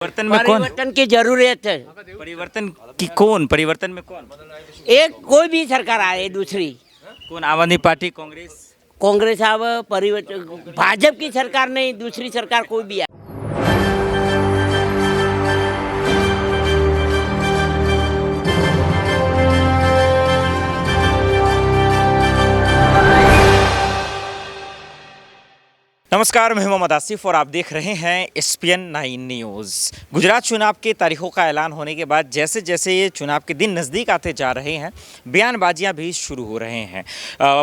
परिवर्तन में कौन? परिवर्तन की जरूरत है। परिवर्तन में कौन? एक कोई भी सरकार आए दूसरी, कौन? आम आदमी पार्टी, कांग्रेस? कांग्रेस आवे, परिवर्तन भाजपा की सरकार नहीं, दूसरी सरकार कोई भी आए। नमस्कार, मैं मोहम्मद आसिफ और आप देख रहे हैं SPN 9 न्यूज़। गुजरात चुनाव के तारीखों का ऐलान होने के बाद जैसे जैसे ये चुनाव के दिन नज़दीक आते जा रहे हैं, बयानबाजियां भी शुरू हो रहे हैं।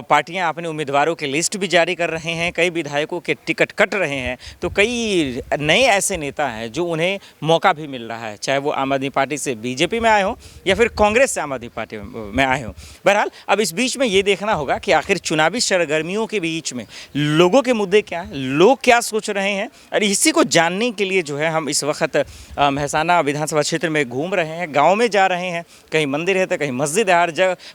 पार्टियां अपने उम्मीदवारों की लिस्ट भी जारी कर रहे हैं, कई विधायकों के टिकट कट रहे हैं, तो कई नए ऐसे नेता हैं जो उन्हें मौका भी मिल रहा है, चाहे वो आम आदमी पार्टी से BJP में आए हों या फिर कांग्रेस से आम आदमी पार्टी में आए हों। बहरहाल अब इस बीच में ये देखना होगा कि आखिर चुनावी सरगर्मियों के बीच में लोगों के मुद्दे क्या हैं, लोग क्या सोच रहे हैं, और इसी को जानने के लिए जो है हम इस वक्त मेहसाना विधानसभा क्षेत्र में घूम रहे हैं, गांव में जा रहे हैं। कहीं मंदिर है तो कहीं मस्जिद है,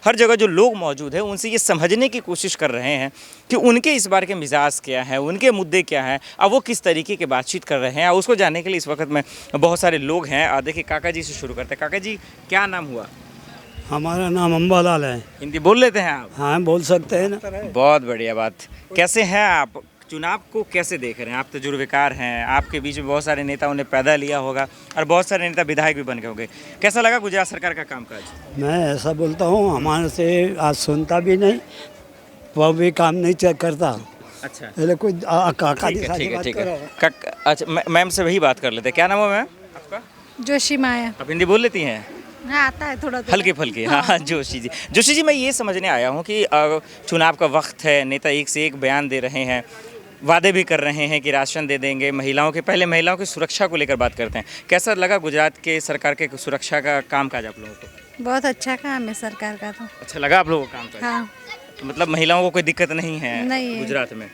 हर जगह जो लोग मौजूद हैं उनसे ये समझने की कोशिश कर रहे हैं कि उनके इस बार के मिजाज क्या हैं, उनके मुद्दे क्या हैं, अब वो किस तरीके की बातचीत कर रहे हैं। और उसको जानने के लिए इस वक्त में बहुत सारे लोग हैं। देखिए, काका जी से शुरू करते हैं। काका जी, क्या नाम हुआ? हमारा नाम अम्बालाल है। हिंदी बोल लेते हैं आप? हाँ, बोल सकते हैं ना। बहुत बढ़िया बात। कैसे हैं आप? चुनाव को कैसे देख रहे हैं? आप तजुर्बेकार हैं, आपके बीच में बहुत सारे नेताओं ने पैदा लिया होगा और बहुत सारे नेता विधायक भी बन गए होंगे। कैसा लगा गुजरात सरकार का कामकाज? मैं ऐसा बोलता हूँ, हमारे से आज सुनता भी नहीं, वो भी काम नहीं करता। अच्छा, पहले कोई काका जी ठीक है, साथ ठीक है, बात ठीक है। करो। अच्छा, मैम से वही बात कर लेते हैं। क्या नाम है मैम आपका? जोशी माया। आप हिंदी बोल लेती हैं? हाँ, आता है थोड़ा थोड़ा। हल्की फुल्की। हाँ, जोशी जी। जोशी जी, मैं ये समझने आया हूँ कि चुनाव का वक्त है, नेता एक से एक बयान दे रहे हैं, वादे भी कर रहे हैं कि राशन दे देंगे। महिलाओं की सुरक्षा को लेकर बात करते हैं। कैसा लगा गुजरात के सरकार के सुरक्षा का कामकाज आप लोगों को? बहुत अच्छा काम है सरकार का तो। अच्छा लगा आप लोगों को कामकाज? हाँ, तो मतलब महिलाओं को कोई दिक्कत नहीं है नहीं है। गुजरात में?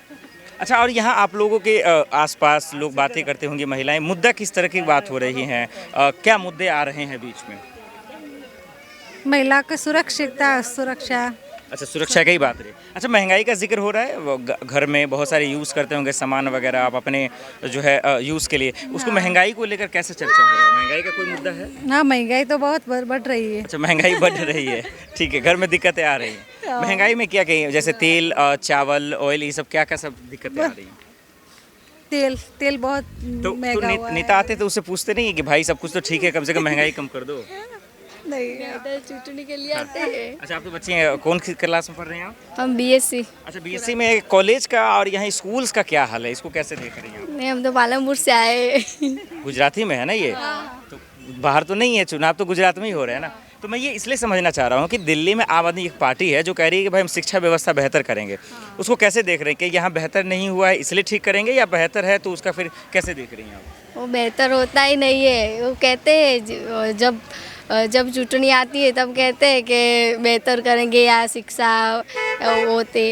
अच्छा, और यहाँ आप लोगों के आसपास लोग बातें करते होंगे, महिलाएं, मुद्दा किस तरह की बात हो रही है, क्या मुद्दे आ रहे हैं बीच में? महिला की सुरक्षा। अच्छा, सुरक्षा की ही बात रही। अच्छा, महंगाई का जिक्र हो रहा है, वो घर में बहुत सारे यूज़ करते होंगे सामान वगैरह, आप अपने जो है यूज़ के लिए, उसको महंगाई को लेकर कैसे चर्चा हो रहा है? महंगाई का कोई मुद्दा है? हाँ, महंगाई तो बहुत बढ़ रही है। अच्छा, महंगाई बढ़ रही है, ठीक है। घर में दिक्कतें आ रही हैं। महंगाई में क्या कहीं, जैसे तेल, चावल, ऑयल, ये सब क्या क्या सब दिक्कतें आ रही हैं? तेल बहुत तो महंगा हुआ है। नेता आते तो उससे पूछते नहीं है कि भाई सब कुछ तो ठीक है, कम से कम महंगाई कम कर दो? नहीं, चुटनी के लिए आते हैं। अच्छा, आप तो बच्चे हैं, कौन क्लास में पढ़ रहे हैं आप? हम BSc। अच्छा, BSc में। कॉलेज का और यहाँ स्कूल्स का क्या हाल है, इसको कैसे देख रही हैं आप? नहीं, हम तो पालमपुर से आए। गुजराती में है ना ये? तो बाहर तो नहीं है, चुनाव तो गुजरात में ही हो रहा है ना। तो मैं ये इसलिए समझना चाह रहा हूँ कि दिल्ली में आम आदमी एक पार्टी है जो कह रही है कि भाई हम शिक्षा व्यवस्था बेहतर करेंगे, उसको कैसे देख रहे हैं? कि यहाँ बेहतर नहीं हुआ है इसलिए ठीक करेंगे, या बेहतर है तो उसका फिर कैसे देख रही हैं आप? वो बेहतर होता ही नहीं है। वो कहते हैं जब चुटनी आती है तब कहते हैं कि बेहतर करेंगे या शिक्षा होते,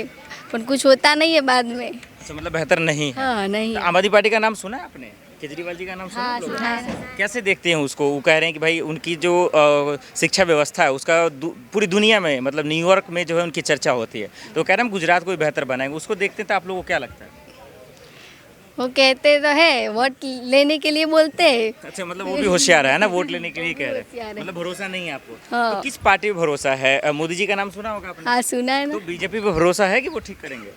पर कुछ होता नहीं है बाद में। अच्छा, मतलब बेहतर नहीं है। हाँ, नहीं। तो आम आदमी पार्टी का नाम सुना है आपने? केजरीवाल जी का नाम सुना हाँ, है लोगों ने? सुना है। कैसे देखते हैं उसको? वो कह रहे हैं कि भाई उनकी जो शिक्षा व्यवस्था है उसका पूरी दुनिया में, मतलब न्यूयॉर्क में जो है उनकी चर्चा होती है, तो कह रहे हैं हम गुजरात को भी बेहतर बनाएंगे। उसको देखते हैं तो आप लोगों को क्या लगता है? वो कहते तो है, वोट लेने के लिए बोलते हैं। अच्छा, मतलब वो भी होशियार है ना, वोट लेने के लिए कह रहे होशियार हैं, है। मतलब भरोसा नहीं है आपको? हाँ। तो किस पार्टी पे भरोसा है? मोदी जी का नाम सुना होगा आपने? हाँ, सुना है तो ना। BJP पे भरोसा है कि वो ठीक करेंगे?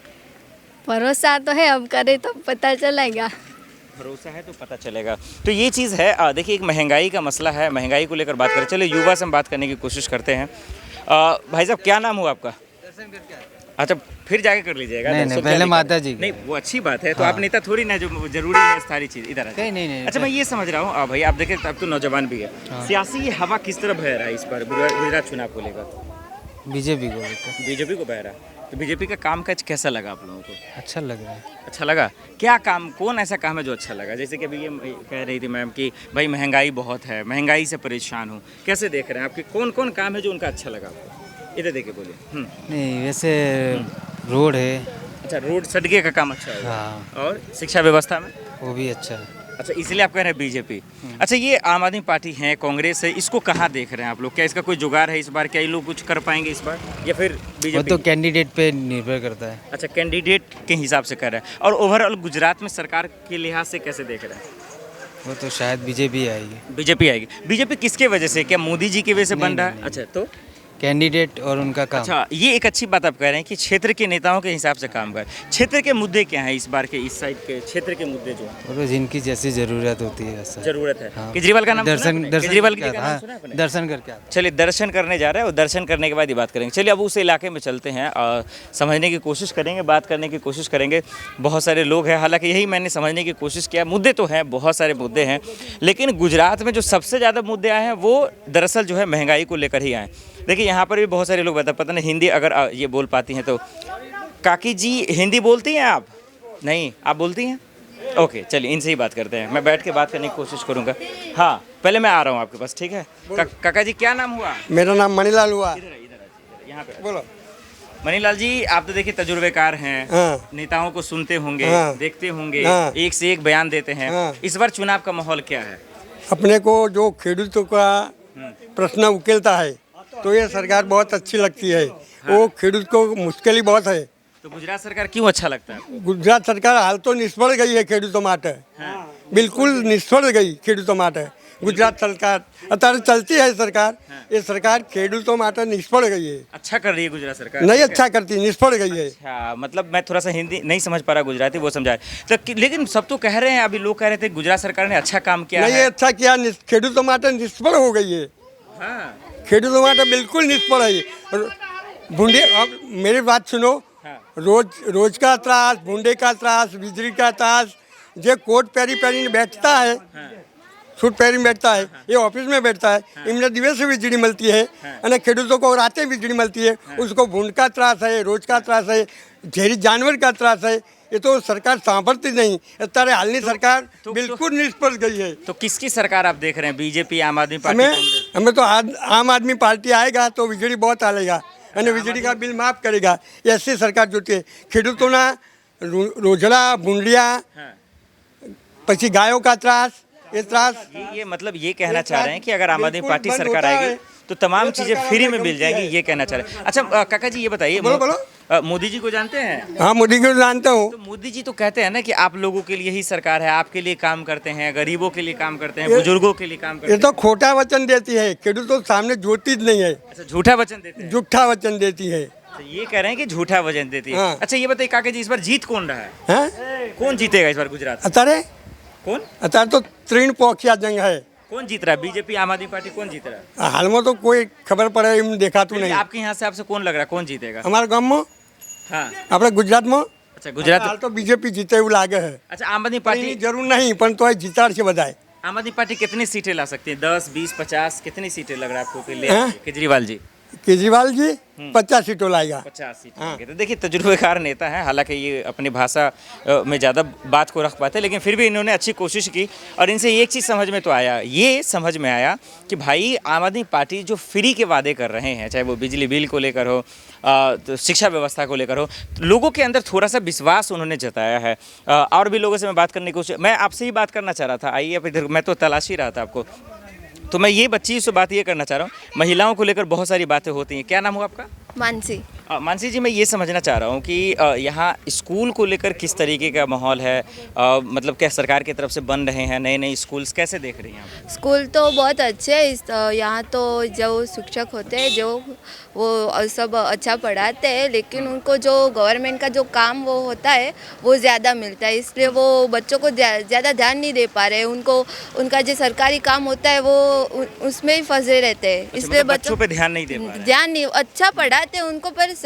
भरोसा तो है, अब करे तो पता चलेगा। भरोसा है तो पता चलेगा। तो ये चीज़ है। देखिए, एक महंगाई का मसला है, महंगाई को लेकर बात करें। चलो युवा से हम बात करने की कोशिश करते हैं। भाई साहब, क्या नाम हुआ आपका? अच्छा, फिर जाके कर लीजिएगा। नहीं, पहले माता जी। नहीं, वो अच्छी बात है। तो आप नेता थोड़ी ना, जो जरूरी है सारी चीज़ इधर आ। नहीं। अच्छा, मैं ये समझ रहा हूँ भाई, आप देखें अब तो नौजवान भी है, सियासी हवा किस तरह बह रहा है इस बार गुजरात चुनाव को लेकर? बीजेपी को लेकर BJP को बह रहा है। तो BJP का कामकाज कैसा लगा आप लोगों को? अच्छा लग रहा है। अच्छा लगा? क्या काम, कौन ऐसा काम है जो अच्छा लगा? जैसे कि अभी ये कह रही थी मैम कि भाई महंगाई बहुत है, महंगाई से परेशान हूँ, कैसे देख रहे हैं? आपके कौन कौन काम है जो उनका अच्छा लगा आपको? इधर देखे बोलिए। नहीं, वैसे रोड है। अच्छा, रोड सड़के का काम अच्छा है। हाँ, और शिक्षा व्यवस्था में? वो भी अच्छा है। अच्छा, इसलिए आप कह रहे हैं BJP। अच्छा, ये आम आदमी पार्टी है, कांग्रेस है, इसको कहाँ देख रहे हैं आप लोग? क्या इसका कोई जुगाड़ है इस बार? क्या ये लोग कुछ कर पाएंगे इस बार, या फिर वो BJP? तो कैंडिडेट पे निर्भर करता है। अच्छा, कैंडिडेट के हिसाब से कर रहे हैं। और ओवरऑल गुजरात में सरकार के लिहाज से कैसे देख रहे हैं? वो तो शायद बीजेपी आएगी। बीजेपी आएगी। बीजेपी किसके वजह से, क्या मोदी जी की वजह से बन रहा है? नहीं। अच्छा, तो कैंडिडेट और उनका काम। अच्छा, ये एक अच्छी बात आप कह रहे हैं कि क्षेत्र के नेताओं के हिसाब से काम कर। क्षेत्र के मुद्दे क्या हैं इस बार के, इस साइड के क्षेत्र के मुद्दे जो हैं? वो तो जिनकी जैसी ज़रूरत होती है वैसा। जरूरत है। हाँ। केजरीवाल का नाम सुना दर्शन आपने? दर्शन केजरीवाल करके का आता, नाम सुना आपने? दर्शन करके आता। चलिए, दर्शन करने जा रहे हैं और दर्शन करने के बाद ही बात करेंगे। चलिए अब उस इलाके में चलते हैं और समझने की कोशिश करेंगे, बात करने की कोशिश करेंगे। बहुत सारे लोग हैं, हालांकि यही मैंने समझने की कोशिश किया। मुद्दे तो हैं, बहुत सारे मुद्दे हैं, लेकिन गुजरात में जो सबसे ज़्यादा मुद्दे आए हैं वो दरअसल जो है महंगाई को लेकर ही आए। देखिए यहाँ पर भी बहुत सारे लोग पता नहीं हिंदी अगर ये बोल पाती हैं तो। काकी जी हिंदी बोलती हैं आप? नहीं, आप बोलती हैं? ओके, चलिए इनसे ही बात करते हैं। मैं बैठ के बात करने की कोशिश करूँगा। हाँ, पहले मैं आ रहा हूँ आपके पास, ठीक है? काका जी क्या नाम हुआ? मेरा नाम मणिलाल हुआ। इधर यहाँ पे बोलो। मनीलाल जी, आप तो देखिए तजुर्बेकार हैं, हाँ। नेताओं को सुनते होंगे, हाँ। देखते होंगे, हाँ। एक से एक बयान देते हैं। हाँ। इस बार चुनाव का माहौल क्या है? अपने को जो खेडूतों का प्रश्न उकेलता है तो ये सरकार बहुत अच्छी लगती है। वो खेडूत को मुश्किल ही बहुत है। तो गुजरात सरकार क्यों अच्छा लगता है? गुजरात सरकार हाल तो निष्फળ गई है ખેડૂતો માટે। बिल्कुल निष्फળ गई ખેડૂતો માટે गुजरात सरकार। અત્યારે चलती है सरकार, ये सरकार ખેડૂતો માટે निष्फળ गई है। अच्छा कर रही है गुजरात सरकार? नहीं अच्छा करती, निष्फળ गई है। अच्छा, मतलब मैं थोड़ा सा हिंदी नहीं समझ पा रहा, गुजराती वो समझा तो लेकिन सब तो कह रहे हैं, अभी लोग कह रहे थे गुजरात सरकार ने अच्छा काम किया नहीं है। अच्छा किया, ખેડૂતો માટે निष्फળ हो गई है। हाँ, ખેડૂતો માટે बिल्कुल निष्फળ है। भूंडे, अब मेरी बात सुनो। हाँ। रोज का त्रास, भूंडे का त्रास, बिजली का त्रास, जो कोट पेरी बैठता है, सूट पेरी बैठता है, ये ऑफिस में बैठता है, इनमें दिवस से बिजली मिलती है और खेडूतों को रातें बिजली मिलती है। उसको भूंड का त्रास है, रोज का त्रास है, झेरी जानवर का त्रास है। ये तो सरकार सांभरती नहीं। અત્યારે હાલની સરકાર बिल्कुल निष्फળ गई है। तो किसकी सरकार आप देख रहे हैं? बीजेपी, आम आदमी पार्टी, कांग्रेस? हमें तो आम आदमी पार्टी आएगा तो बिजली बहुत आएगा અને વીજળી का बिल माफ करेगा। ये ऐसी सरकार જોતી है। ખેડૂતોના રોજડા, ભૂંડિયા, પછી ગાયો का त्रास, ये त्रास। ये मतलब ये कहना चाह रहे हैं कि अगर आम आदमी बिल्कुल पार्टी बंद सरकार होता आएगी है। तो तमाम ये चीजें सरकार फ्री अपना में मिल कम जाएंगी, किया है। ये कहना चाह रहे हैं। अच्छा काका जी ये बताइए, बोलो, बोलो। मोदी जी को जानते हैं? हाँ, मोदी को जानता हूँ। तो मोदी जी तो कहते हैं ना कि आप लोगों के लिए ही सरकार है, आपके लिए काम करते हैं, गरीबों के लिए काम करते हैं, ये- बुजुर्गों के लिए काम करते ये हैं। तो खोटा वचन देती है। खेडूतों सामने जोती ज नहीं है, अच्छा, झूठा वचन देते हैं? झूठा वचन देती है। तो ये कह रहे हैं कि झूठा वचन देती है। हाँ। अच्छा ये बताइए काका जी, इस बार जीत कौन रहा है? हैं? कौन जीतेगा इस बार गुजरात? અત્યારે कौन અત્યારે तो ત્રણ પોખિયા जंग है। कौन जीत रहा है? बीजेपी, आम आदमी पार्टी, कौन जीत रहा है? हाल में तो कोई खबर पड़े एम देखाતું फिर भी नहीं। आपके यहाँ से आपसे कौन लग रहा है, कौन जीतेगा? અમારા ગામમાં, हाँ, આપણે ગુજરાતમાં अच्छा गुजरात। हाल तो बीजेपी जीते એવું लागे है। अच्छा, आम आदमी પણ पार्टी, એની જરૂર નહીં, પણ તોય જીતાડશે બધાય। आम आदमी पार्टी कितनी सीटें ला सकती है? 10, 20, 50 कितनी सीटें लग रहा है आपको कि ले हाँ? केजरीवाल जी? केजरीवाल जी 50 सीटों लाएगा। 50 सीटें हाँ। लेंगे। तो देखिए तजुर्बेकार नेता है, हालांकि ये अपनी भाषा में ज़्यादा बात को रख पाते, लेकिन फिर भी इन्होंने अच्छी कोशिश की और इनसे एक चीज़ समझ में तो आया, ये समझ में आया कि भाई आम आदमी पार्टी जो फ्री के वादे कर रहे हैं, चाहे वो बिजली बिल को लेकर हो, तो शिक्षा व्यवस्था को लेकर हो, लोगों के अंदर थोड़ा सा विश्वास उन्होंने जताया है। और भी लोगों से मैं बात करने की कोशिश, मैं आपसे ही बात करना चाह रहा था, आइए अब इधर, मैं तो तलाश ही रहा था आपको। तो मैं ये बच्ची से बात ये करना चाह रहा हूँ, महिलाओं को लेकर बहुत सारी बातें होती हैं। क्या नाम हुआ आपका? मानसी। मानसी जी, मैं ये समझना चाह रहा हूँ कि यहाँ स्कूल को लेकर किस तरीके का माहौल है? मतलब क्या सरकार की तरफ से बन रहे हैं नए नए स्कूल्स, कैसे देख रही हैं आप? स्कूल तो बहुत अच्छे हैं। यहाँ तो जो शिक्षक होते हैं जो वो सब अच्छा पढ़ाते हैं, लेकिन उनको जो गवर्नमेंट का जो काम वो होता है वो ज़्यादा मिलता है, इसलिए वो बच्चों को ज़्यादा ध्यान नहीं दे पा रहे। उनको उनका जो सरकारी काम होता है वो उसमें ही फंसे रहते हैं, इसलिए मतलब बच्चों पे ध्यान नहीं दे पा रहे हैं। ध्यान नहीं, अच्छा पढ़ाते हैं उनको पर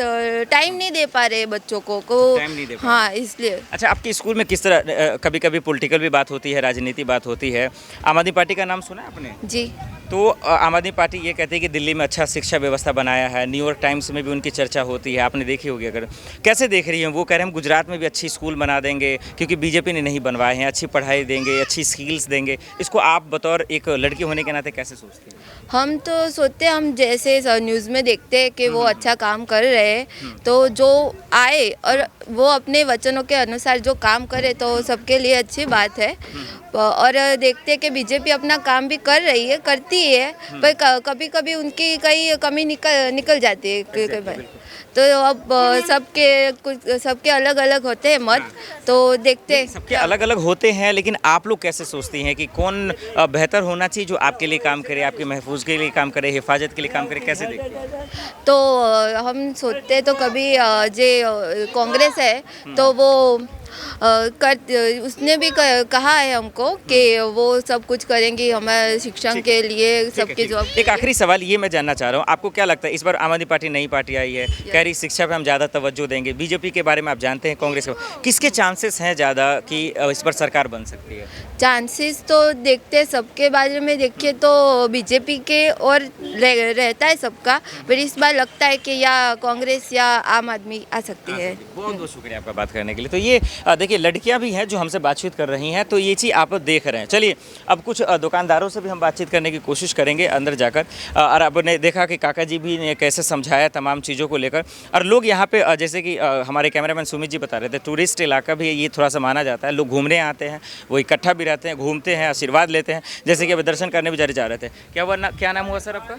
टाइम नहीं दे पा रहे बच्चों को टाइम नहीं दे पा हाँ, इसलिए। अच्छा, आपके स्कूल में किस तरह कभी कभी पॉलिटिकल भी बात होती है, राजनीति बात होती है? आम आदमी पार्टी का नाम सुना है आपने? जी। तो आम आदमी पार्टी ये कहती है कि दिल्ली में अच्छा शिक्षा व्यवस्था बनाया है, न्यूयॉर्क टाइम्स में भी उनकी चर्चा होती है, आपने देखी होगी अगर। कैसे देख रही हैं? वो कह रहे हैं हम गुजरात में भी अच्छी स्कूल बना देंगे क्योंकि बीजेपी ने नहीं बनवाए हैं, अच्छी पढ़ाई देंगे, अच्छी स्किल्स देंगे। इसको आप बतौर एक लड़की होने के नाते कैसे सोचते हैं? हम तो सोचते हैं, हम जैसे न्यूज़ में देखते हैं कि वो अच्छा काम कर रहे रहे, तो जो आए और वो अपने वचनों के अनुसार जो काम करे तो सबके लिए अच्छी बात है। और देखते हैं कि बीजेपी अपना काम भी कर रही है, करती है, पर कभी कभी उनकी कई कमी निकल जाती है कई बार। तो अब सबके अलग अलग होते हैं मत, तो देखते हैं। सबके अलग अलग होते हैं, लेकिन आप लोग कैसे सोचती हैं कि कौन बेहतर होना चाहिए जो आपके लिए काम करे, आपके महफूज के लिए काम करे, हिफाजत के लिए काम करे, कैसे देखते हैं? तो हम सोचते तो कभी जे कांग्रेस है तो वो उसने भी कहा है हमको कि वो सब कुछ करेंगी हमारे शिक्षण के लिए, सबकी जॉब। एक आखिरी सवाल ये मैं जानना चाह रहा हूँ, आपको क्या लगता है इस बार आम आदमी पार्टी नई पार्टी आई है, कह रही शिक्षा पे हम ज़्यादा तवज्जो देंगे, बीजेपी के बारे में आप जानते हैं, कांग्रेस के किसके चांसेस हैं ज़्यादा कि इस पर सरकार बन सकती है? चांसेस तो देखते हैं सबके बारे में देखिए तो बीजेपी के और रहता है सबका, पर इस बार लगता है कि या कांग्रेस या आम आदमी आ सकती है। बहुत बहुत शुक्रिया आपका बात करने के लिए। तो ये देखिए लड़कियां भी हैं जो हमसे बातचीत कर रही हैं, तो ये चीज़ आप देख रहे हैं। चलिए अब कुछ दुकानदारों से भी हम बातचीत करने की कोशिश करेंगे अंदर जाकर। और आपने देखा कि काका जी भी ने कैसे समझाया तमाम चीज़ों को लेकर, और लोग यहाँ पे जैसे कि हमारे कैमरामैन सुमित जी बता रहे थे, टूरिस्ट इलाका भी ये थोड़ा सा माना जाता है, लोग घूमने आते हैं, वो इकट्ठा भी रहते हैं, घूमते हैं, आशीर्वाद लेते हैं, जैसे कि अभी दर्शन करने बेचारे जा रहे थे। क्या नाम हुआ सर आपका?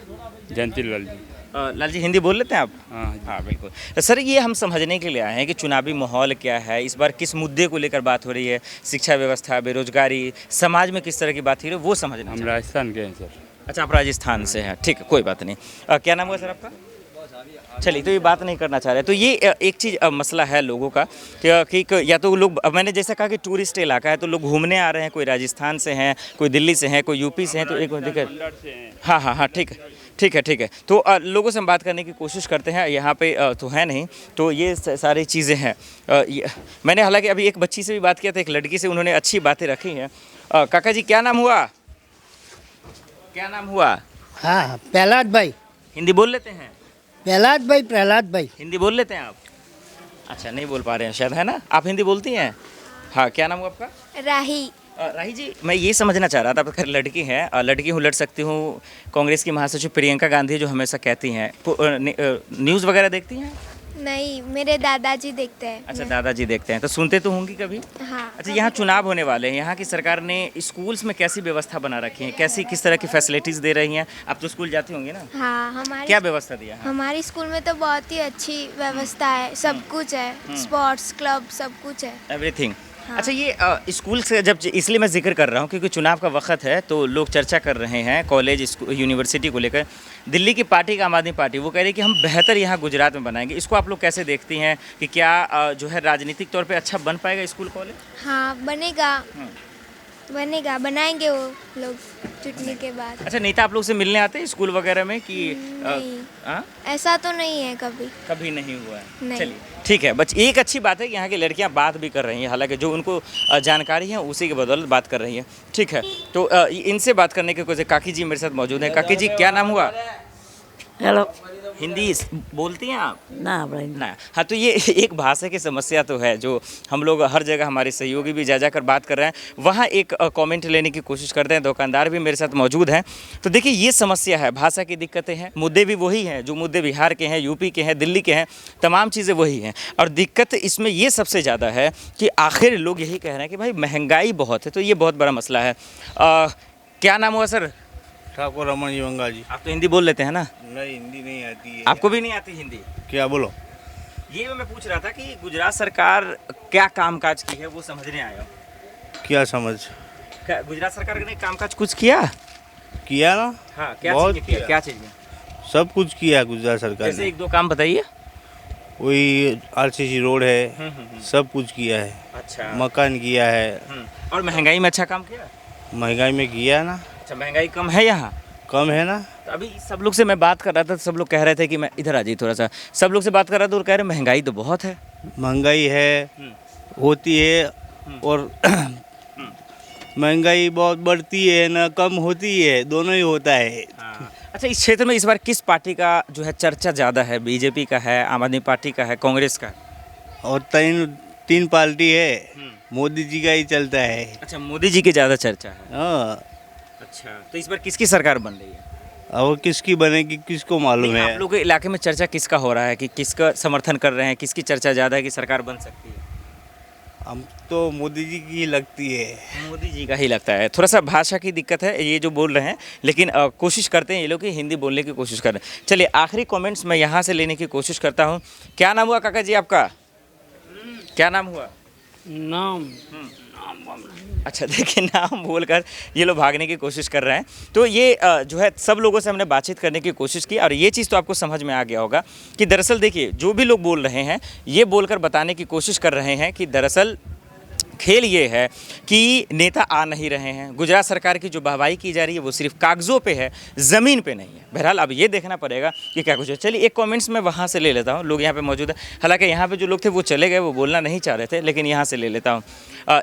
जयंती लाल जी। लाल जी हिंदी बोल लेते हैं आप? हाँ जी। हाँ बिल्कुल। तो सर ये हम समझने के लिए आए हैं कि चुनावी माहौल क्या है, इस बार किस मुद्दे को लेकर बात हो रही है, शिक्षा व्यवस्था, बेरोजगारी, समाज में किस तरह की बात हो रही है, वो समझना हम चाहते हैं। राजस्थान के हैं सर। अच्छा आप राजस्थान से हैं, ठीक है कोई बात नहीं। क्या नाम हुआ सर आपका? चलिए तो ये बात नहीं करना चाह रहे। तो ये एक चीज़ मसला है लोगों का कि या तो लोग, मैंने जैसा कहा कि टूरिस्ट इलाका है तो लोग घूमने आ रहे हैं, कोई राजस्थान से हैं, कोई दिल्ली से हैं, कोई यूपी से हैं, तो एक देखिए हाँ हाँ हाँ ठीक है। तो लोगों से हम बात करने की कोशिश करते हैं, यहाँ पे तो है नहीं, तो ये सारी चीज़ें हैं। मैंने हालांकि अभी एक बच्ची से भी बात किया था, एक लड़की से, उन्होंने अच्छी बातें रखी हैं। काका जी क्या नाम हुआ? क्या नाम हुआ? हाँ प्रहलाद भाई। हिंदी बोल लेते हैं? प्रहलाद भाई हिंदी बोल लेते हैं आप? अच्छा नहीं बोल पा रहे हैं शायद, है ना? आप हिंदी बोलती हैं? हाँ क्या नाम हुआ आपका? राही। राही जी मैं ये समझना चाह रहा था, आप लड़की हैं, लड़की हूँ, लड़ सकती हूँ। कांग्रेस की महासचिव प्रियंका गांधी जो हमेशा कहती हैं, न्यूज़ वगैरह देखती हैं? नहीं, मेरे दादाजी देखते हैं। अच्छा दादाजी देखते हैं, तो सुनते तो होंगी कभी? हाँ। अच्छा यहाँ चुनाव होने वाले हैं, यहाँ की सरकार ने स्कूल्स में कैसी व्यवस्था बना रखी है, किस तरह की फैसिलिटीज़ दे रही हैं? आप तो स्कूल जाती होंगी ना? हाँ क्या व्यवस्था दिया है? हमारे स्कूल में तो बहुत ही अच्छी व्यवस्था है, सब कुछ है, स्पोर्ट्स क्लब सब कुछ है। एवरीथिंग। अच्छा ये स्कूल से जब, इसलिए मैं जिक्र कर रहा हूँ क्योंकि चुनाव का वक्त है, तो लोग चर्चा कर रहे हैं कॉलेज यूनिवर्सिटी को लेकर। दिल्ली की पार्टी का आम आदमी पार्टी वो कह रही है कि हम बेहतर यहाँ गुजरात में बनाएंगे, इसको आप लोग कैसे देखती हैं कि क्या जो है राजनीतिक तौर पे अच्छा बन पाएगा स्कूल कॉलेज? हाँ बनेगा, बनाएंगे वो लोग चुटनी के बाद। अच्छा नेता आप लोग से मिलने आते हैं स्कूल वगैरह में कि नहीं, ऐसा तो नहीं है, कभी नहीं हुआ है? नहीं। चलिए ठीक है। बस एक अच्छी बात है कि यहाँ की लड़कियाँ बात भी कर रही हैं, हालांकि जो उनको जानकारी है उसी के बदौलत बात कर रही हैं। ठीक है, तो इनसे बात करने के कुछ काकी जी मेरे साथ मौजूद हैं। काकी जी क्या नाम हुआ? हेलो। हिंदी बोलती हैं आप? ना भाई ना। हाँ तो ये एक भाषा की समस्या तो है जो हम लोग हर जगह, हमारे सहयोगी भी जा कर बात कर रहे हैं, वहाँ एक कमेंट लेने की कोशिश करते हैं। दुकानदार भी मेरे साथ मौजूद हैं। तो देखिए ये समस्या है, भाषा की दिक्कतें हैं, मुद्दे भी वही हैं जो मुद्दे बिहार के हैं, यूपी के हैं, दिल्ली के हैं, तमाम चीज़ें वही हैं। और दिक्कत इसमें ये सबसे ज़्यादा है कि आखिर लोग यही कह रहे हैं कि भाई महंगाई बहुत है, तो ये बहुत बड़ा मसला है। क्या नाम हुआ सर? ठाकुर रमन जी बंगा जी। आप तो हिंदी बोल लेते हैं ना? नहीं हिंदी नहीं आती है। आपको भी नहीं आती हिंदी? क्या बोलो? ये मैं पूछ रहा था कि गुजरात सरकार क्या कामकाज की है, वो समझने आया। क्या समझ? गुजरात सरकार ने कामकाज कुछ किया ना? हाँ क्या बहुत चीज़ किया? क्या चीज़? सब कुछ किया गुजरात सरकार जैसे ने। एक दो काम बताइए। वही RCC रोड है, सब कुछ किया है। अच्छा। मकान किया है। और महंगाई में अच्छा काम किया? महंगाई में किया ना। अच्छा महंगाई कम है यहाँ? कम है ना। तो अभी सब लोग से मैं बात कर रहा था, सब लोग कह रहे थे कि मैं इधर आ जाइए थोड़ा सा, सब लोग से बात कर रहा था और कह रहे महंगाई तो बहुत है। महंगाई है, होती है, और महंगाई बहुत बढ़ती है ना, कम होती है, दोनों ही होता है। अच्छा इस क्षेत्र में इस बार किस पार्टी का जो है चर्चा ज़्यादा है? बीजेपी का है, आम आदमी पार्टी का है, कांग्रेस का? और तीन पार्टी है, मोदी जी का ही चलता है। अच्छा मोदी जी की ज़्यादा चर्चा है। हाँ। अच्छा तो इस बार किसकी सरकार बन रही है? अब किसकी बनेगी किसको मालूम नहीं, है। आप लोगों के इलाके में चर्चा किसका हो रहा है कि किसका समर्थन कर रहे हैं, किसकी चर्चा ज़्यादा है कि सरकार बन सकती है? हम तो मोदी जी की लगती है। मोदी जी का ही लगता है। थोड़ा सा भाषा की दिक्कत है ये जो बोल रहे हैं, लेकिन कोशिश करते हैं ये लोग कि हिंदी बोलने की कोशिश कर रहे हैं। चलिए आखिरी कमेंट्स मैं यहाँ से लेने की कोशिश करता हूँ। क्या नाम हुआ काका जी आपका? क्या नाम हुआ? नाम अच्छा देखिए, नाम बोलकर ये लोग भागने की कोशिश कर रहे हैं। तो ये जो है सब लोगों से हमने बातचीत करने की कोशिश की और ये चीज़ तो आपको समझ में आ गया होगा कि दरअसल देखिए जो भी लोग बोल रहे हैं ये बोलकर बताने की कोशिश कर रहे हैं कि दरअसल खेल ये है कि नेता आ नहीं रहे हैं। गुजरात सरकार की जो वाहवाही की जा रही है वो सिर्फ कागज़ों पे है, ज़मीन पे नहीं है। बहरहाल अब ये देखना पड़ेगा कि क्या कुछ है। चलिए एक कमेंट्स मैं वहाँ से ले लेता हूँ, लोग यहाँ पे मौजूद है। हालांकि यहाँ पे जो लोग थे वो चले गए, वो बोलना नहीं चाह रहे थे, लेकिन यहाँ से ले लेता हूँ।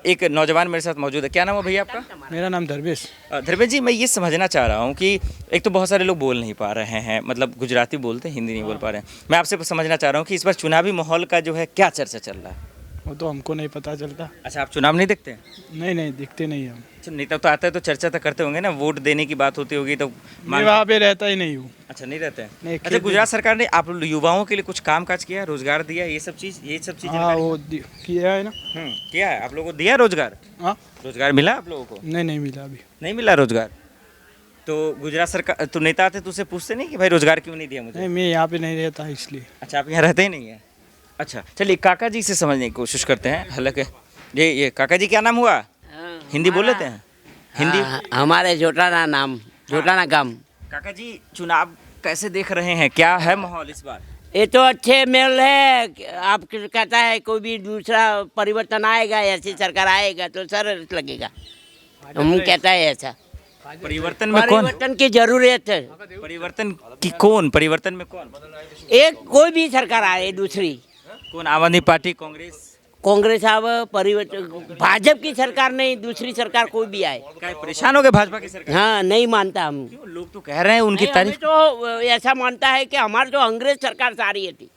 एक नौजवान मेरे साथ मौजूद है। क्या नाम है भैया आपका? मेरा नाम धर्मेश। धर्मेश जी, मैं ये समझना चाह रहा हूँ कि एक तो बहुत सारे लोग बोल नहीं पा रहे हैं, मतलब गुजराती बोलते हैं, हिंदी नहीं बोल पा रहे हैं। मैं आपसे समझना चाह रहा हूँ कि इस बार चुनावी माहौल का जो है क्या चर्चा चल रहा है? वो तो हमको नहीं पता चलता। अच्छा, आप चुनाव नहीं देखते हैं? नहीं दिखते नहीं हम। अच्छा, नेता तो आता है तो चर्चा तो करते होंगे ना, वोट देने की बात होती होगी तो मैं वहाँ पे रहता ही नहीं हूँ। अच्छा, नहीं रहते हैं। नहीं, अच्छा, गुजरात सरकार ने आप युवाओं के लिए कुछ काम काज किया, रोजगार दिया, ये सब चीज़ हाँ वो किया है ना। किया है। आप लोगों को दिया रोजगार? हाँ रोजगार मिला आप लोगों को? नहीं मिला अभी। नहीं मिला रोजगार? तो गुजरात सरकार तो नेता आते तो उसे पूछते नहीं कि भाई रोजगार क्यों नहीं दिया मुझे? नहीं, मैं यहाँ पे नहीं रहता इसलिए। अच्छा, आप यहाँ रहते ही नहीं है। अच्छा, चलिए काका जी से समझने की कोशिश करते हैं। हालांकि ये काका जी क्या नाम हुआ? हिंदी बोल लेते हैं? हिंदी हमारे जोटाना नाम, जोटाना गांव। काका जी, चुनाव कैसे देख रहे हैं, क्या है माहौल इस बार? ये तो अच्छे मेल है। आप कहता है कोई भी दूसरा परिवर्तन आएगा, ऐसी सरकार आएगा तो सरल लगेगा। हम कहता है ऐसा परिवर्तन में कौन? परिवर्तन की जरूरत है। परिवर्तन की कौन? परिवर्तन में कौन? एक कोई भी सरकार आए, दूसरी कौन? आम आदमी पार्टी, कांग्रेस आव, परिवर्तन भाजपा की सरकार नहीं, दूसरी सरकार कोई भी आए। क्या परेशान हो गए भाजपा की सरकार? हाँ, नहीं मानता हम। क्यों? लोग तो कह रहे हैं उनकी नहीं, तारीफ। हमें तो ऐसा मानता है कि हमारी जो अंग्रेज सरकार सारी थी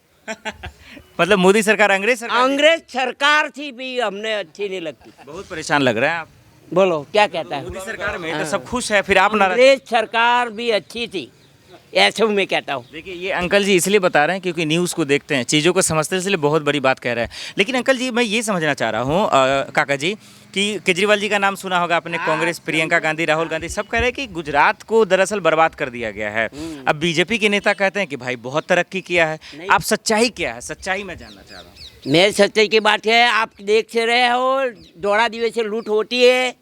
मतलब मोदी सरकार अंग्रेज सरकार? अंग्रेज सरकार थी भी हमने अच्छी नहीं लगती। बहुत परेशान लग रहे हैं आप। बोलो क्या कहता है? मोदी सरकार में तो सब खुश है, फिर आप नाराज? अंग्रेज सरकार भी अच्छी थी, ऐसे मैं कहता हूँ। देखिए ये अंकल जी इसलिए बता रहे हैं क्योंकि न्यूज़ को देखते हैं, चीज़ों को समझते हैं, इसलिए बहुत बड़ी बात कह रहे हैं। लेकिन अंकल जी मैं ये समझना चाह रहा हूँ काका जी कि केजरीवाल जी का नाम सुना होगा आपने, कांग्रेस, प्रियंका गांधी, राहुल गांधी, सब कह रहे हैं कि गुजरात को दरअसल बर्बाद कर दिया गया है। अब बीजेपी के नेता कहते हैं कि भाई बहुत तरक्की किया है। आप सच्चाई क्या है, सच्चाई मैं जानना चाह रहा हूँ। मेरे सच्चाई की बात है, आप देख से रहे हो दौड़ा दिवस से लूट होती है,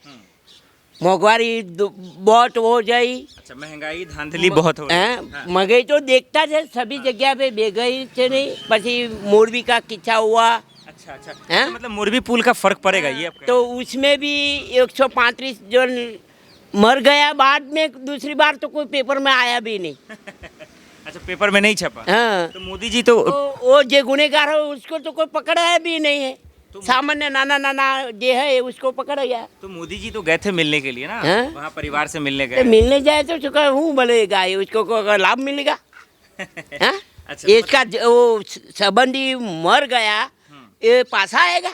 मोंघवारी बहुत हो जाई। अच्छा, महंगाई धांधली बहुत हो रही है। महंगाई तो देखता है सभी जगह पे, बेगई से नहीं, पसी मोरबी का किस्सा हुआ। अच्छा तो मतलब मोरबी पुल का फर्क पड़ेगा ये आपका? तो उसमें भी 135 जन मर गया, बाद में दूसरी बार तो कोई पेपर में आया भी नहीं। अच्छा, पेपर में नहीं छपा? हाँ, तो मोदी जी तो वो जो गुनेगार हो उसको तो कोई पकड़ा भी नहीं है। सामान्य नाना जो है उसको पकड़ा गया। तो मोदी जी तो गए थे मिलने के लिए ना, वहाँ परिवार से मिलने तो गए। मिलने जाए तो चुका हूँ बोलेगा, उसको कोई लाभ मिलेगा? अच्छा, इसका वो संबंधी मर गया, ये पासा आएगा?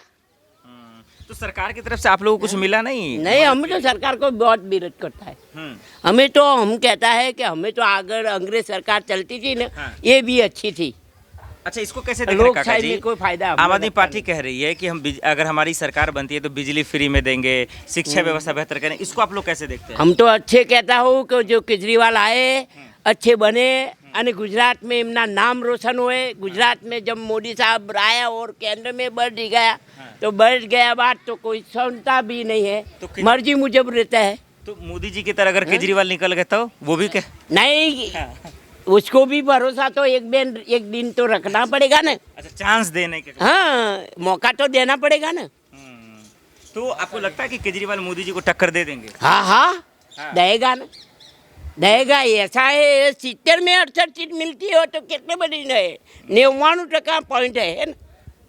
तो सरकार की तरफ से आप लोगों को कुछ मिला नहीं? नहीं, हम तो सरकार को बहुत विरोध करता है। हमें तो हम कहता है कि हमें तो अगर अंग्रेज सरकार चलती थी ना, ये भी अच्छी थी। अच्छा, इसको कैसे देख रहे हैं काका जी? कोई फायदा आम आदमी पार्टी कह रही है कि हम अगर हमारी सरकार बनती है तो बिजली फ्री में देंगे, शिक्षा व्यवस्था बेहतर करें, इसको आप लोग कैसे देखते हैं? हम तो अच्छे कहता हूँ कि जो केजरीवाल आए अच्छे बने અને गुजरात में इतना नाम रोशन हुए। गुजरात में जब मोदी साहब आया और केंद्र में बढ़ गया तो बढ़ गया बात तो कोई सुनता भी नहीं है, तो मर्जी मुजब रहता है। तो मोदी जी की तरह अगर केजरीवाल निकल गए तो वो भी क्या? नहीं, उसको भी भरोसा तो एक दिन तो रखना पड़ेगा ना। अच्छा, चांस देने के? हाँ, मौका तो देना पड़ेगा ना। तो आपको लगता है कि केजरीवाल मोदी जी को टक्कर दे देंगे? हाँ, देगा ना, देगा। ऐसा है 70 में 68 सीट मिलती हो तो कितने बड़ी है, 99% पॉइंट है ना।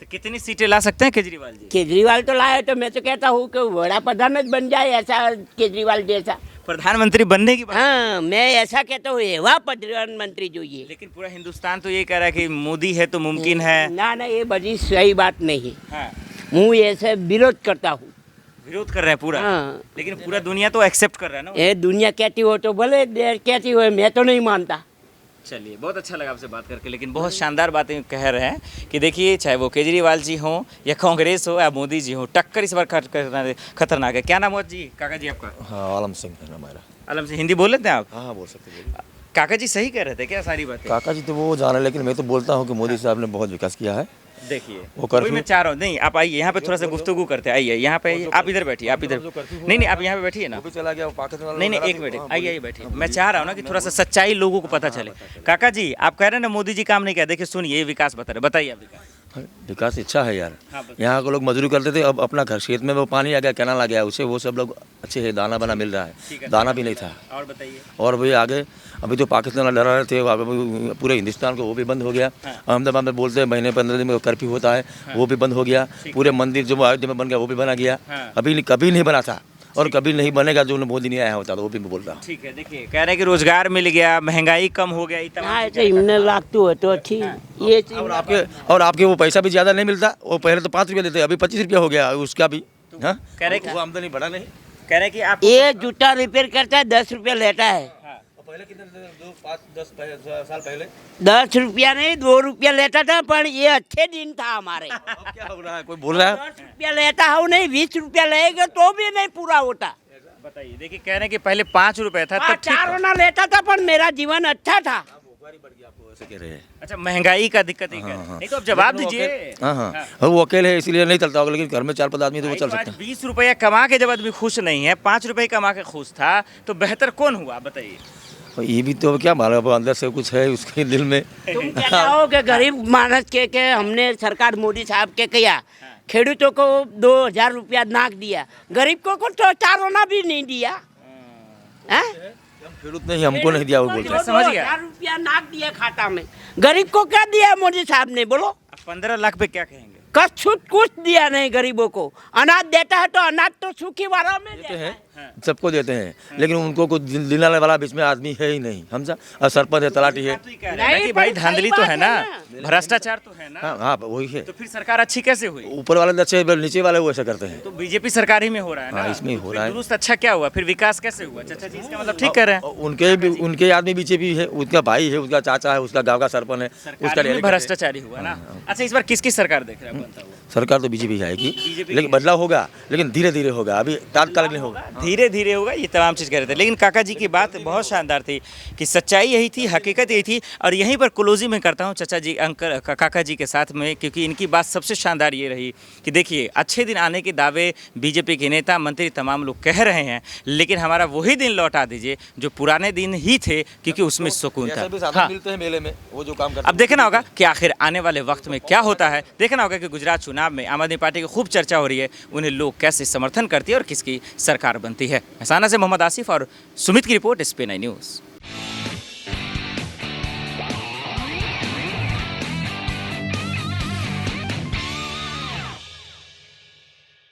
तो कितनी सीटें ला सकते हैं केजरीवाल जी? केजरीवाल तो लाए तो मैं तो कहता हूँ कि बड़ा प्रधान बन जाए ऐसा केजरीवाल जैसा प्रधानमंत्री बनने की बात? हाँ, मैं ऐसा कहता हूँ, वह प्रधानमंत्री जो ये। लेकिन पूरा हिंदुस्तान तो ये कह रहा है कि मोदी है तो मुमकिन है। ना, ये बड़ी सही बात नहीं है। हाँ। मैं ऐसे विरोध करता हूँ। विरोध कर रहे हैं पूरा। हाँ। लेकिन पूरा दुनिया तो एक्सेप्ट कर रहा है ना। ये दुनिया कहती हो तो भले कहती हो, मैं तो नहीं मानता। चलिए, बहुत अच्छा लगा आपसे बात करके। लेकिन बहुत शानदार बातें कह रहे हैं कि देखिए, चाहे वो केजरीवाल जी हों या कांग्रेस हो या मोदी जी हो, टक्कर इस बार खतरनाक है। क्या नाम हुआ जी काका जी आपका? हाँ, आलम सिंह है हमारा। आलम से हिंदी बोल लेते हैं आप? हाँ, बोल सकते हैं। काका जी सही कह रहे थे क्या सारी बातें? काका जी तो वो जाने, लेकिन मैं तो बोलता हूँ कि मोदी साहब ने बहुत विकास किया है। देखिए, वो वही मैं चाह रहा हूँ। नहीं, आप आइए यहाँ पे थोड़ा सा गुफ्तगू करते हैं। आइए यहाँ पे आइए, आप इधर बैठिए, आप इधर। नहीं, आप यहाँ पे बैठिए ना। चला गया पाकिस्तान। नहीं, एक मिनट, आइए बैठिए। मैं चाह रहा हूँ ना कि थोड़ा सा सच्चाई लोगों को पता चले। काका जी, आप कह रहे हैं ना मोदी जी काम नहीं किया। देखिए सुनिए, विकास बता रहे, बताइए आप। विकास अच्छा है यार। यहाँ के लोग मजदूरी करते थे, अब अपना घर खेत में वो पानी आ गया, कैनाल आ गया, उसे वो सब लोग अच्छे है, दाना बना मिल रहा है। दाना भी नहीं था। और बताइए। और भी आगे अभी तो पाकिस्तान डरा रहे थे, पूरे हिंदुस्तान को वो भी बंद हो गया। अहमदाबाद में बोलते हैं महीने 15 दिन में कर्फ्यू होता है, वो भी बंद हो गया। पूरे मंदिर जो अयोध्या में बन गया वो भी बना गया। अभी कभी नहीं बना था और कभी नहीं बनेगा जो मोदी नहीं आया होता, तो वो भी बोल रहा। ठीक है, देखिए कह रहे हैं कि रोजगार मिल गया, महंगाई कम हो गया। इतने लागतू है तो ठीक। ये और आपके वो पैसा भी ज़्यादा नहीं मिलता। वो पहले तो 5 रुपये देते, अभी 25 रुपया हो गया उसका भी। हाँ, कह रहे कि वो आमदनी बढ़ा नहीं। कह रहे कि आप ये जूता रिपेयर करता है 10 रुपया लेता है। पहले कितने 5-10 साल पहले 10 रुपया नहीं 2 रुपया लेता था, पर ये अच्छे दिन था हमारे। अब क्या हो रहा है, कोई बोल रहा है? 10 रुपया लेता हूँ नहीं, 20 रुपया लेगा तो भी नहीं पूरा होता। बताइए। देखिए, कह रहे हैं कि पहले 5 रुपए था तब ठीक 4 आना लेता था, पर मेरा जीवन अच्छा था। कह रहे हैं। अच्छा, महंगाई का दिक्कत ही नहीं तो अब जवाब दीजिए। हाँ, वो अकेले है इसलिए नहीं चलता होगा, लेकिन घर में 4-5 आदमी तो वो चल सकता है। 20 रुपया कमा के जब आदमी खुश नहीं है, 5 रुपए कमा के खुश था, तो बेहतर कौन हुआ बताइए? ये भी तो क्या मालूम, अंदर से कुछ है उसके दिल में। तुम कहते हो कि गरीब मानस के हमने सरकार मोदी साहब के किया, खेडूतों को 2000 रुपया नाक दिया, गरीब को तो 4 आना भी नहीं दिया। खेडूत नहीं, हमको नहीं दिया, वो बोलते हैं। समझ गया। 2000 रुपया नाक दिया खाता में, गरीब को क्या दिया मोदी साहब ने बोलो? 15 लाख पे क्या कहेंगे? कुछ दिया नहीं गरीबों को। अनाज देता है तो अनाज तो सूखी वाला में देते हैं, सबको देते हैं, लेकिन उनको कुछ दिलाने वाला बीच में आदमी है ही नहीं। हम और सरपंच है, तलाटी है। कि भाई धांधली तो है ना, भ्रष्टाचार तो है ना। हाँ, वही है। तो फिर सरकार अच्छी कैसे हुई? ऊपर वाले अच्छे, नीचे वाले वो ऐसा करते हैं। तो बीजेपी सरकार ही में हो रहा है ना। इसमें हो रहा है। दुरुस्त अच्छा क्या हुआ फिर, विकास कैसे हुआ? चाचा जी इसका मतलब ठीक कर रहे हैं। उनके आदमी बीजेपी है, उसका भाई है, उसका चाचा है, उसका गाँव का सरपंच है, उसका भ्रष्टाचारी हुआ ना। अच्छा, इस बार किसकी सरकार देख रहे हैं? सरकार तो बीजेपी आएगी, लेकिन बदलाव होगा, लेकिन धीरे धीरे होगा, अभी तात्कालिक नहीं होगा, धीरे धीरे होगा। ये तमाम चीज़ कह रहे थे। लेकिन काका जी की बात बहुत शानदार थी कि सच्चाई यही थी, हकीकत यही थी। और यहीं पर क्लोजिंग में करता हूँ चाचा जी, अंकल, काका जी के साथ में, क्योंकि इनकी बात सबसे शानदार ये रही कि देखिए, अच्छे दिन आने के दावे बीजेपी के नेता मंत्री तमाम लोग कह रहे हैं, लेकिन हमारा वही दिन लौटा दीजिए जो पुराने दिन ही थे, क्योंकि उसमें सुकून था। हाँ, मिलते हैं मेले में, वो जो काम करते अब देखना होगा कि आखिर आने वाले वक्त में क्या होता है। देखना होगा कि गुजरात चुनाव में आम आदमी पार्टी की खूब चर्चा हो रही है, उन्हें लोग कैसे समर्थन करती है और किसकी सरकार बनती है। महसाना से मोहम्मद आसिफ और सुमित की रिपोर्ट, SPN न्यूज़।